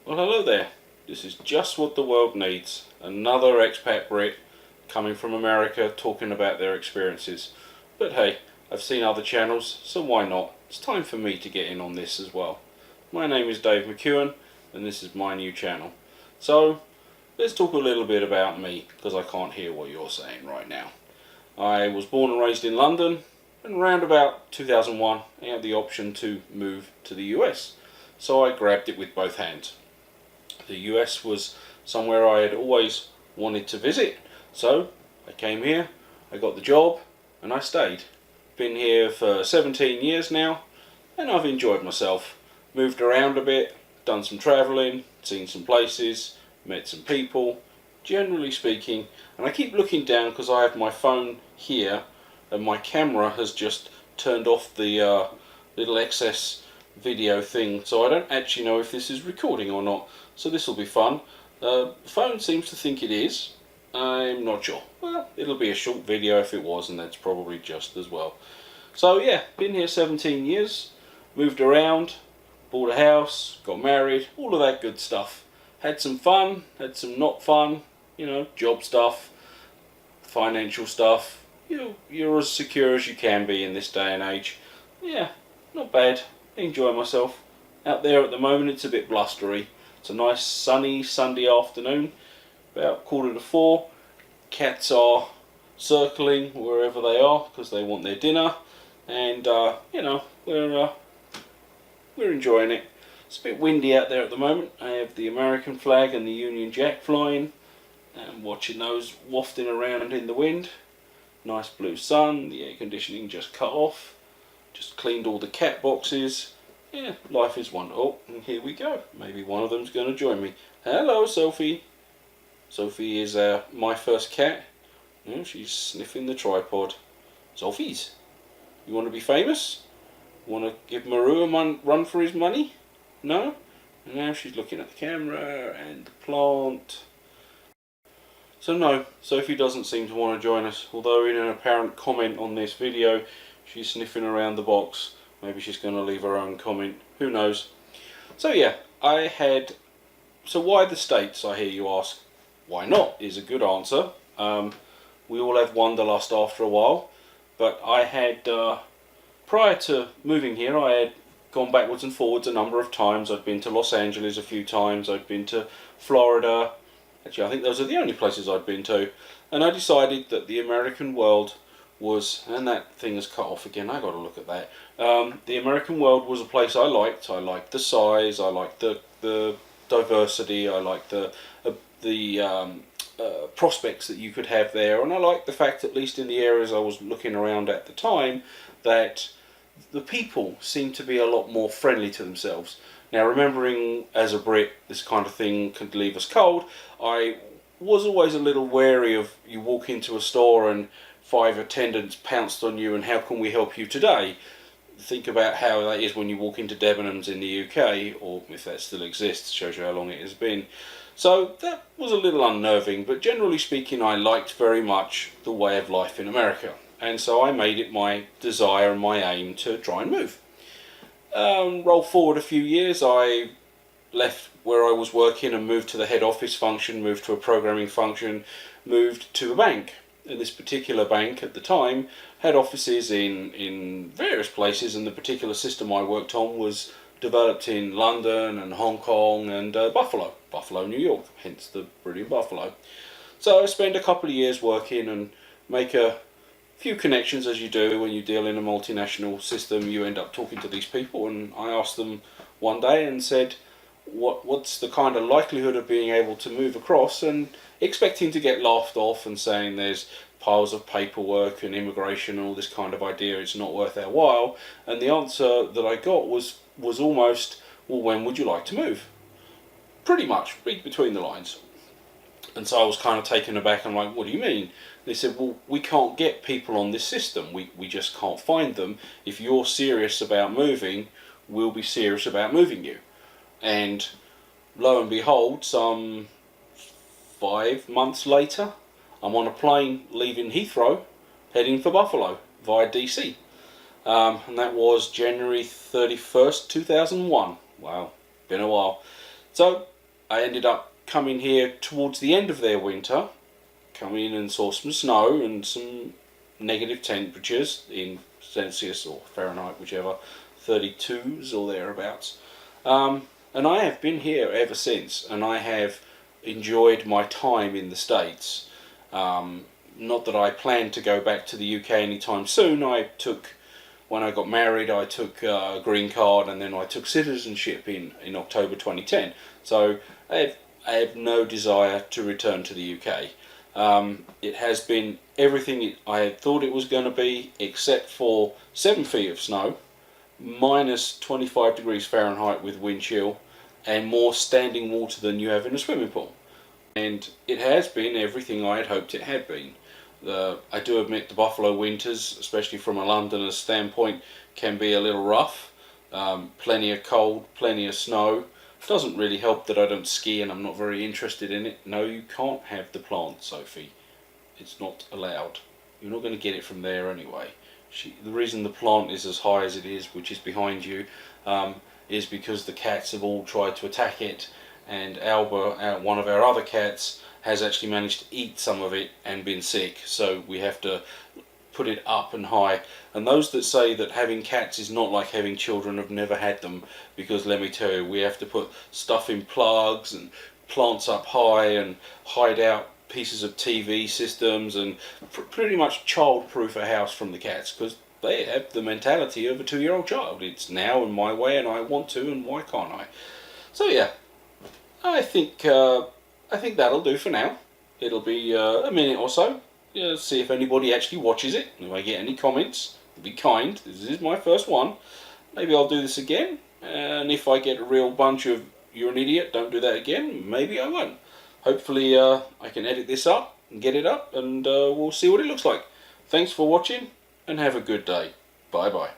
Well, hello there. This is just what the world needs. Another expat Brit coming from America talking about their experiences. But hey, I've seen other channels, so why not? It's time for me to get in on this as well. My name is Dave McEwen, and this is my new channel. So, let's talk a little bit about me, because I can't hear what you're saying right now. I was born and raised in London, and around about 2001, I had the option to move to the US. So I grabbed it with both hands. The US was somewhere I had always wanted to visit, so I came here, I got the job, and I stayed. Been here for 17 years now, and I've enjoyed myself. Moved around a bit, done some travelling, seen some places, met some people, generally speaking, and I keep looking down because I have my phone here, and my camera has just turned off the little excess video thing, so I don't actually know if this is recording or not. So this will be fun. The phone seems to think it is. I'm not sure. Well, it'll be a short video if it was, and that's probably just as well. So yeah, been here 17 years, moved around, bought a house, got married, all of that good stuff. Had some fun, had some not fun, job stuff, financial stuff. You're as secure as you can be in this day and age. Yeah, not bad. Enjoy myself. Out there at the moment it's a bit blustery. It's a nice sunny Sunday afternoon, about 3:45. Cats are circling wherever they are because they want their dinner, and we're enjoying it. It's a bit windy out there at the moment. I have the American flag and the Union Jack flying, and watching those wafting around in the wind. Nice blue sun. The air conditioning just cut off. Just cleaned all the cat boxes. Yeah, life is wonderful. Oh, and here we go. Maybe one of them's going to join me. Hello, Sophie. Sophie is my first cat. Yeah, she's sniffing the tripod. Sophie's. You want to be famous? Want to give Maru a run for his money? No? And now she's looking at the camera and the plant. So no, Sophie doesn't seem to want to join us, although in an apparent comment on this video, she's sniffing around the box. Maybe she's going to leave her own comment. Who knows? So yeah, so why the States, I hear you ask? Why not is a good answer. We all have wanderlust after a while. But I had, prior to moving here, I had gone backwards and forwards a number of times. I'd been to Los Angeles a few times. I'd been to Florida. Actually, I think those are the only places I'd been to. And I decided that the American world was, and that thing has cut off again, I got to look at that. The American world was a place I liked. I liked the size, I liked the diversity, I liked the prospects that you could have there, and I liked the fact, at least in the areas I was looking around at the time, that the people seemed to be a lot more friendly to themselves. Now, remembering as a Brit this kind of thing could leave us cold, I was always a little wary of you walk into a store and 5 attendants pounced on you and how can we help you today? Think about how that is when you walk into Debenhams in the UK, or if that still exists, shows you how long it has been. So that was a little unnerving, but generally speaking I liked very much the way of life in America, and so I made it my desire and my aim to try and move. Roll forward a few years, I left where I was working and moved to the head office function, moved to a programming function, moved to a bank. And this particular bank at the time had offices in various places, and the particular system I worked on was developed in London and Hong Kong and Buffalo, New York, hence the brilliant Buffalo. So I spent a couple of years working and make a few connections, as you do when you deal in a multinational system. You end up talking to these people, and I asked them one day and said, what's the kind of likelihood of being able to move across, and expecting to get laughed off and saying there's piles of paperwork and immigration and all this kind of idea, it's not worth our while. And the answer that I got was almost, well, when would you like to move? Pretty much, read between the lines. And so I was kind of taken aback. I'm like, what do you mean? They said, well, we can't get people on this system. We just can't find them. If you're serious about moving, we'll be serious about moving you. And lo and behold, some 5 months later, I'm on a plane leaving Heathrow, heading for Buffalo via DC. And that was January 31st, 2001. Wow, been a while. So I ended up coming here towards the end of their winter, come in and saw some snow and some negative temperatures in Celsius or Fahrenheit, whichever, 32s or thereabouts. And I have been here ever since, and I have enjoyed my time in the States. Not that I plan to go back to the UK anytime soon. When I got married, I took a green card, and then I took citizenship in October 2010. So I have no desire to return to the UK. It has been everything I had thought it was going to be, except for 7 feet of snow, minus 25 degrees Fahrenheit with wind chill, and more standing water than you have in a swimming pool. And it has been everything I had hoped it had been. I do admit the Buffalo winters, especially from a Londoner's standpoint, can be a little rough. Plenty of cold, plenty of snow. Doesn't really help that I don't ski and I'm not very interested in it. No, you can't have the plant, Sophie. It's not allowed. You're not going to get it from there anyway. The reason the plant is as high as it is, which is behind you, is because the cats have all tried to attack it, and Alba, one of our other cats, has actually managed to eat some of it and been sick, so we have to put it up and high. And those that say that having cats is not like having children have never had them, because let me tell you, we have to put stuff in plugs and plants up high and hide out pieces of TV systems and pretty much child-proof a house from the cats, because they have the mentality of a 2-year-old child. It's now and my way, and I want to, and why can't I? So yeah, I think that'll do for now. It'll be a minute or so. See if anybody actually watches it. If I get any comments, be kind. This is my first one. Maybe I'll do this again. And if I get a real bunch of "you're an idiot, don't do that again," maybe I won't. Hopefully I can edit this up and get it up, and we'll see what it looks like. Thanks for watching, and have a good day. Bye bye.